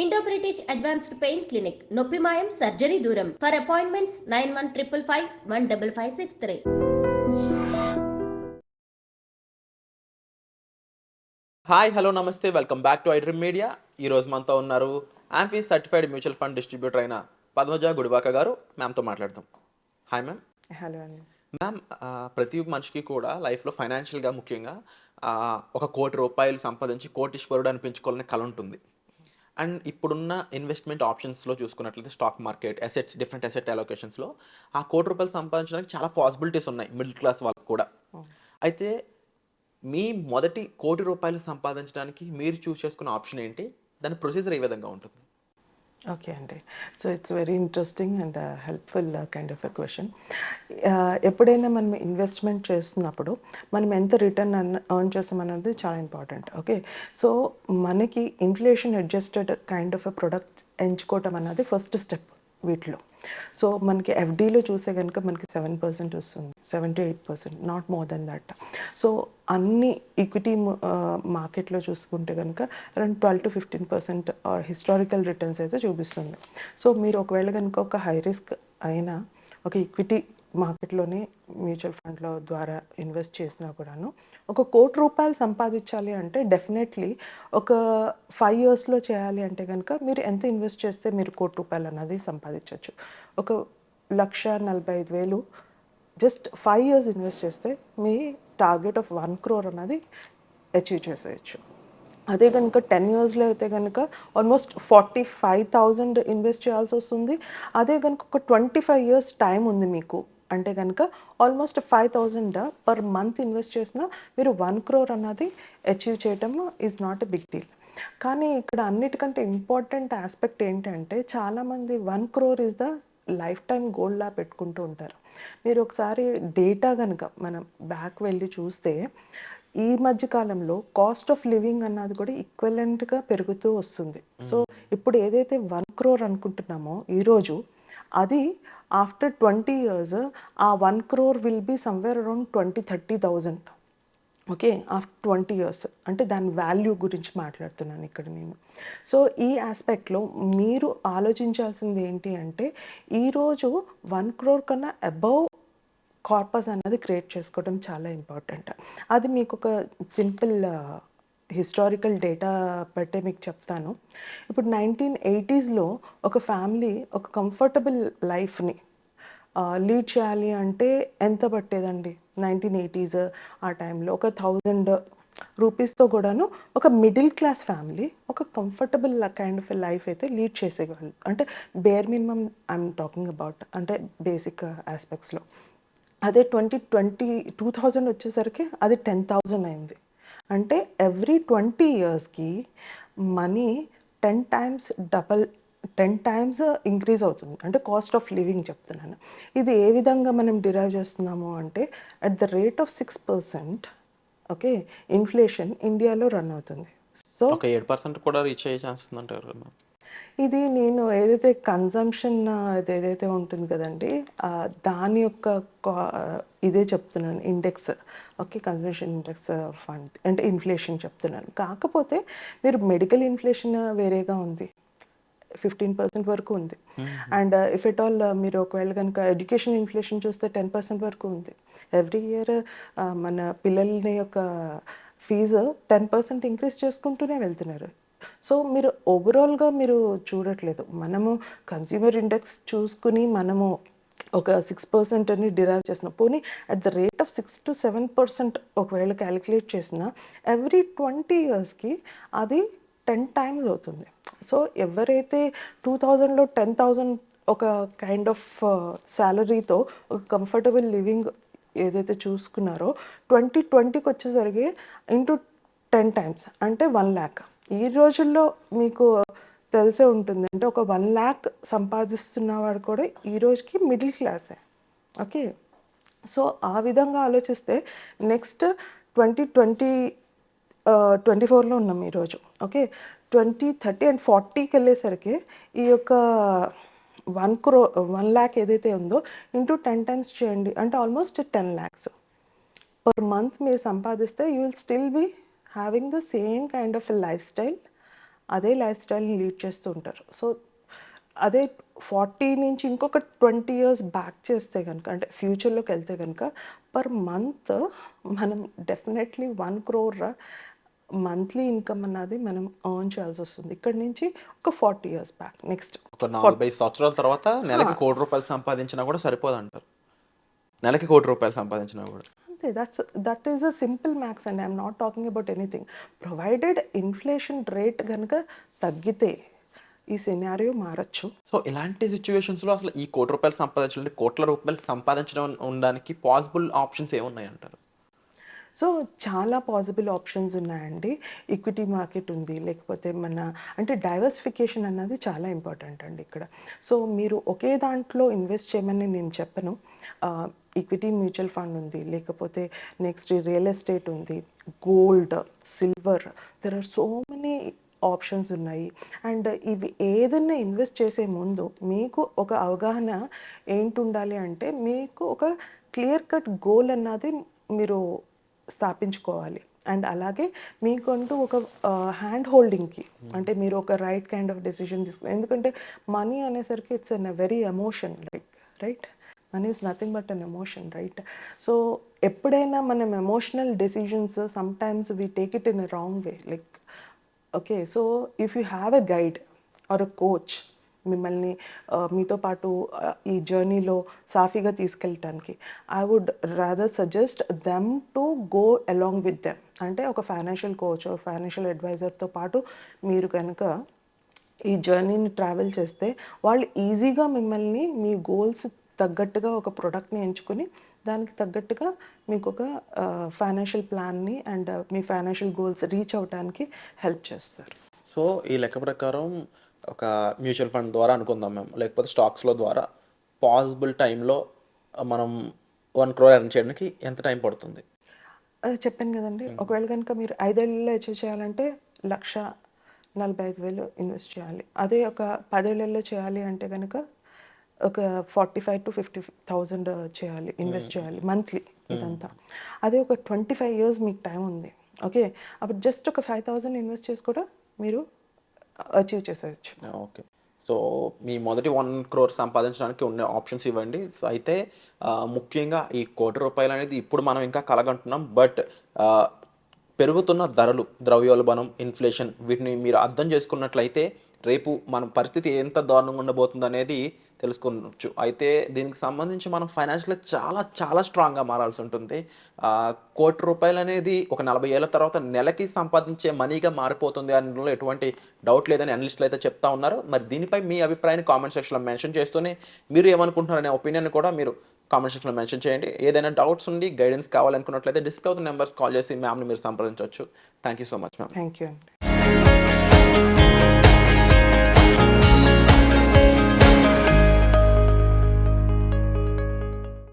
Indo British advanced pain clinic నొప్పి మాయం surgery దూరం ఫర్ అపాయింట్మెంట్స్ 9155515563. హాయ్ హలో నమస్తే welcome back to iDream media. ఈరోజు మనతో ఉన్నారు amphi certified mutual fund distributor అయిన పద్మజ గుడివాక గారు. మ్యామ్తో మాట్లాడదాం. Hi ma'am. హలో అండి. మ్యామ్, ప్రతి మనిషికి కూడా లైఫ్లో ఫైనాన్షియల్గా ముఖ్యంగా ఒక ₹1,00,00,000 సంపాదించి కోటీశ్వరుడు అనిపించుకోవాలనే కల ఉంటుంది. అండ్ ఇప్పుడున్న ఇన్వెస్ట్మెంట్ ఆప్షన్స్లో చూసుకున్నట్లయితే stock market assets, different asset అలొకేషన్స్లో ఆ ₹1,00,00,000 సంపాదించడానికి చాలా పాసిబిలిటీస్ ఉన్నాయి మిడిల్ క్లాస్ వాళ్ళకి కూడా. అయితే మీ మొదటి ₹1,00,00,000 సంపాదించడానికి మీరు చూస్ చేసుకున్న ఆప్షన్ ఏంటి? దాని ప్రొసీజర్ ఏ విధంగా ఉంటుంది? ఓకే అండి. So it's very interesting and helpful kind of a question. ఎప్పుడైనా మనం ఇన్వెస్ట్మెంట్ చేస్తున్నప్పుడు మనం ఎంత రిటర్న్ ఎర్న్ చేస్తామన్నది చాలా ఇంపార్టెంట్. ఓకే, సో మనకి inflation adjusted kind of a product ఎంచుకోవటం అన్నది ఫస్ట్ స్టెప్ వీటిలో. సో మనకి ఎఫ్డీలో చూసే కనుక మనకి 7% వస్తుంది, 7 to 8%, not more than that. So అన్ని ఈక్విటీ మార్కెట్లో చూసుకుంటే కనుక అరౌండ్ 12 to 15% హిస్టారికల్ రిటర్న్స్ అయితే చూపిస్తుంది. సో మీరు ఒకవేళ కనుక ఒక హై రిస్క్ అయినా ఒక ఈక్విటీ మార్కెట్లోనే మ్యూచువల్ ఫండ్ల ద్వారా ఇన్వెస్ట్ చేసినా కూడాను ఒక ₹1,00,00,000 సంపాదించాలి అంటే డెఫినెట్లీ ఒక 5 yearsలో చేయాలి అంటే కనుక మీరు ఎంత ఇన్వెస్ట్ చేస్తే మీరు ₹1,00,00,000 అన్నది సంపాదించవచ్చు. ఒక 1,45,000 జస్ట్ 5 years ఇన్వెస్ట్ చేస్తే మీ టార్గెట్ ఆఫ్ 1 crore అన్నది అచీవ్ చేసేయచ్చు. అదే కనుక 10 yearsలో అయితే కనుక ఆల్మోస్ట్ 45,000 ఇన్వెస్ట్ చేయాల్సి వస్తుంది. అదే కనుక ఒక 25 years టైం ఉంది మీకు అంటే కనుక ఆల్మోస్ట్ 5,000 పర్ మంత్ ఇన్వెస్ట్ చేసినా మీరు 1 crore అన్నది అచీవ్ చేయటం is not a big deal. కానీ ఇక్కడ అన్నిటికంటే ఇంపార్టెంట్ ఆస్పెక్ట్ ఏంటంటే చాలామంది 1 crore is the lifetime గోల్లా పెట్టుకుంటూ ఉంటారు. మీరు ఒకసారి డేటా కనుక మనం బ్యాక్ వెళ్ళి చూస్తే ఈ మధ్య కాలంలో కాస్ట్ ఆఫ్ లివింగ్ అన్నది కూడా ఈక్వలెంట్గా పెరుగుతూ వస్తుంది. సో ఇప్పుడు ఏదైతే 1 crore అనుకుంటున్నామో ఈరోజు అది ఆఫ్టర్ 20 years ఆ 1 crore will be somewhere around 20-30,000. Okay, after 20 years అంటే దాని వాల్యూ గురించి మాట్లాడుతున్నాను ఇక్కడ నేను. సో ఈ ఆస్పెక్ట్లో మీరు ఆలోచించాల్సింది ఏంటి అంటే ఈరోజు 1 crore కన్నా అబౌవ్ కార్పస్ అన్నది క్రియేట్ చేసుకోవడం చాలా ఇంపార్టెంట్. అది మీకు ఒక సింపుల్ హిస్టారికల్ డేటా బట్టే మీకు చెప్తాను. ఇప్పుడు 1980sలో ఒక ఫ్యామిలీ ఒక కంఫర్టబుల్ లైఫ్ని లీడ్ చేయాలి అంటే ఎంత పట్టేదండి? 1980s ఆ టైంలో ఒక ₹1,000 కూడాను ఒక మిడిల్ క్లాస్ ఫ్యామిలీ ఒక కంఫర్టబుల్ కైండ్ ఆఫ్ లైఫ్ అయితే లీడ్ చేసేవాళ్ళు. అంటే bare minimum I'm talking about, అంటే బేసిక్ ఆస్పెక్ట్స్లో. అదే 2020 వచ్చేసరికి అది 10,000 అయింది. అంటే ఎవ్రీ 20 yearsకి money 10 times double 10 times increase అవుతుంది. అంటే కాస్ట్ ఆఫ్ లివింగ్ చెప్తున్నాను. ఇది ఏ విధంగా మనం డిరైవ్ చేస్తున్నాము అంటే at the rate of 6%, okay, inflation ఇండియాలో రన్ అవుతుంది. సో ఒక 7% కూడా రీచ్ అయ్యే ఛాన్స్ ఉందంటారు. ఇది నేను ఏదైతే కన్జంప్షన్ ఏదైతే ఉంటుంది కదండి, దాని యొక్క ఇదే చెప్తున్నాను index. Okay, consumption index fund అంటే ఇన్ఫ్లేషన్ చెప్తున్నాను. కాకపోతే మీరు మెడికల్ ఇన్ఫ్లేషన్ వేరేగా ఉంది, 15% వరకు ఉంది. అండ్ ఇఫ్ ఎట్ ఆల్ మీరు ఒకవేళ కనుక ఎడ్యుకేషన్ ఇన్ఫ్లేషన్ చూస్తే 10% వరకు ఉంది. ఎవ్రీ ఇయర్ మన పిల్లల యొక్క ఫీజు 10% ఇంక్రీజ్ చేసుకుంటూనే వెళ్తున్నారు. సో మీరు ఓవరాల్గా మీరు చూడట్లేదు. మనము కన్స్యూమర్ ఇండెక్స్ చూసుకుని మనము ఒక 6% అని డిరైవ్ చేస్తున్నాం. పోనీ at the rate of 6 to 7% ఒకవేళ క్యాలిక్యులేట్ చేసిన ఎవ్రీ 20 yearsకి అది 10 times అవుతుంది. సో ఎవరైతే 2000లో 10,000 ఒక కైండ్ ఆఫ్ శాలరీతో ఒక కంఫర్టబుల్ లివింగ్ ఏదైతే చూసుకున్నారో 2020కి వచ్చేసరికి ఇంటూ 10 times అంటే 1 lakh. ఈ రోజుల్లో మీకు తెలిసే ఉంటుంది, అంటే ఒక 1 lakh సంపాదిస్తున్నవాడు కూడా ఈ రోజుకి మిడిల్ క్లాసే. ఓకే, సో ఆ విధంగా ఆలోచిస్తే నెక్స్ట్ 2024లో ఉన్నాం ఈరోజు. ఓకే, 2030 and 40కి వెళ్ళేసరికి ఈ యొక్క 1 lakh ఏదైతే ఉందో ఇంటూ 10 times చేయండి అంటే ఆల్మోస్ట్ 10 lakhs పర్ మంత్ మీరు సంపాదిస్తే you will still be having the same kind of a lifestyle అదే లైఫ్ స్టైల్ని లీడ్ చేస్తూ ఉంటారు. సో అదే 40 నుంచి ఇంకొక 20 ఇయర్స్ బ్యాక్ చేస్తే కనుక, అంటే ఫ్యూచర్లోకి వెళ్తే కనుక, పర్ మంత్ మనం డెఫినెట్లీ 1 crore మంత్లీ ఇన్కమ్ అన్నది మనం ఎర్న్ చేయాల్సి వస్తుంది. ఇక్కడ నుంచి ఒక 40 ఇయర్స్ బ్యాక్. నెక్స్ట్ ఒక 45 సంవత్సరాల తర్వాత నెలకి ₹1 కోటి సంపాదించినా కూడా సరిపోదంటారు. నెలకి ₹1 కోటి సంపాదించినా కూడా. అంతే. That is a simple maths అండి. I'm not talking about anything. Provided inflation rate కనుక తగ్గితే ఈ సినారియో మారచ్చు. సో ఇలాంటి సిచ్యువేషన్స్లో అసలు ఈ ₹1 కోటి సంపాదించాలంటే కోట్ల రూపాయలు సంపాదించడం ఉండడానికి పాసిబుల్ ఆప్షన్స్ ఏమున్నాయి అంటారు? సో చాలా పాసిబుల్ ఆప్షన్స్ ఉన్నాయండి. ఈక్విటీ మార్కెట్ ఉంది, లేకపోతే అంటే డైవర్సిఫికేషన్ అన్నది చాలా ఇంపార్టెంట్ అండి ఇక్కడ. సో మీరు ఒకే దాంట్లో ఇన్వెస్ట్ చేయమని నేను చెప్పను. ఈక్విటీ మ్యూచువల్ ఫండ్ ఉంది, లేకపోతే నెక్స్ట్ రియల్ ఎస్టేట్ ఉంది, gold, silver, there are so many options ఉన్నాయి. అండ్ ఇవి ఏదైనా ఇన్వెస్ట్ చేసే ముందు మీకు ఒక అవగాహన ఏంటి ఉండాలి అంటే, మీకు ఒక క్లియర్ కట్ గోల్ అన్నది మీరు స్థాపించుకోవాలి. అండ్ అలాగే మీకంటూ ఒక హ్యాండ్ హోల్డింగ్కి, అంటే మీరు ఒక రైట్ కైండ్ ఆఫ్ డెసిషన్ తీసుకుని, ఎందుకంటే మనీ అనేసరికి it's an very emotion, right? Money is nothing but an emotion, right? So ఎప్పుడైనా మనం emotional decisions sometimes we take it in a wrong way. Okay, so if you have a guide or a coach మిమ్మల్ని మీతో పాటు ఈ జర్నీలో సాఫీగా తీసుకెళ్ళటానికి, I would rather suggest them to go along with them. అంటే ఒక ఫైనాన్షియల్ కోచ్, ఫైనాన్షియల్ అడ్వైజర్తో పాటు మీరు కనుక ఈ జర్నీని ట్రావెల్ చేస్తే, వాళ్ళు ఈజీగా మిమ్మల్ని మీ గోల్స్ తగ్గట్టుగా ఒక ప్రోడక్ట్ని ఎంచుకుని దానికి తగ్గట్టుగా మీకు ఒక ఫైనాన్షియల్ ప్లాన్ని అండ్ మీ ఫైనాన్షియల్ గోల్స్ రీచ్ అవ్వడానికి హెల్ప్ చేస్తారు. సో ఈ లెక్క ప్రకారం ఒక మ్యూచువల్ ఫండ్ ద్వారా అనుకుందాం మేము, లేకపోతే స్టాక్స్లో ద్వారా పాసిబుల్ టైంలో మనం 1 crore ఎర్న్ చేయడానికి ఎంత టైం పడుతుంది? అది చెప్పాను కదండి. ఒకవేళ కనుక మీరు 5 ఏళ్ళలో అచీవ్ చేయాలంటే 1,45,000 ఇన్వెస్ట్ చేయాలి. అదే ఒక 10 ఏళ్ళలో చేయాలి అంటే కనుక ఒక 45,000 to 50,000 చేయాలి, ఇన్వెస్ట్ చేయాలి మంత్లీ ఇదంతా. అదే ఒక 25 ఇయర్స్ మీకు టైం ఉంది, ఓకే, అప్పుడు జస్ట్ ఒక 5,000 ఇన్వెస్ట్ చేసి కూడా మీరు అచీవ్ చేసేయచ్చు. ఓకే. సో మీ మొదటి 1 crore సంపాదించడానికి ఉన్న ఆప్షన్స్ ఇవ్వండి. సో అయితే ముఖ్యంగా ఈ ₹1 కోటి అనేది ఇప్పుడు మనం ఇంకా కలగంటున్నాం. బట్ పెరుగుతున్న ధరలు, ద్రవ్యోల్బణం, ఇన్ఫ్లేషన్, వీటిని మీరు అర్థం చేసుకున్నట్లయితే రేపు మన పరిస్థితి ఎంత దారుణంగా ఉండబోతుంది అనేది తెలుసుకోవచ్చు. అయితే దీనికి సంబంధించి మనం ఫైనాన్షియల్గా చాలా చాలా స్ట్రాంగ్గా మారాల్సి ఉంటుంది. ₹1 కోటి అనేది ఒక 40 ఏళ్ళ తర్వాత నెలకి సంపాదించే మనీగా మారిపోతుంది అనడంలో ఎటువంటి డౌట్ లేదని అనలిస్టులు అయితే చెప్తా ఉన్నారు. మరి దీనిపై మీ అభిప్రాయాన్ని కామెంట్ సెక్షన్లో మెన్షన్ చేస్తూనే మీరు ఏమనుకుంటున్నారనే ఒపీనియన్ కూడా మీరు కామెంట్ సెక్షన్లో మెన్షన్ చేయండి. ఏదైనా డౌట్స్ ఉండి గైడెన్స్ కావాలనుకున్నట్లయితే డిస్ప్లే అవుతున్న నెంబర్స్ కాల్ చేసి మ్యామ్ని మీరు సంప్రదించవచ్చు. Thank you so much ma'am. Thank you అండి.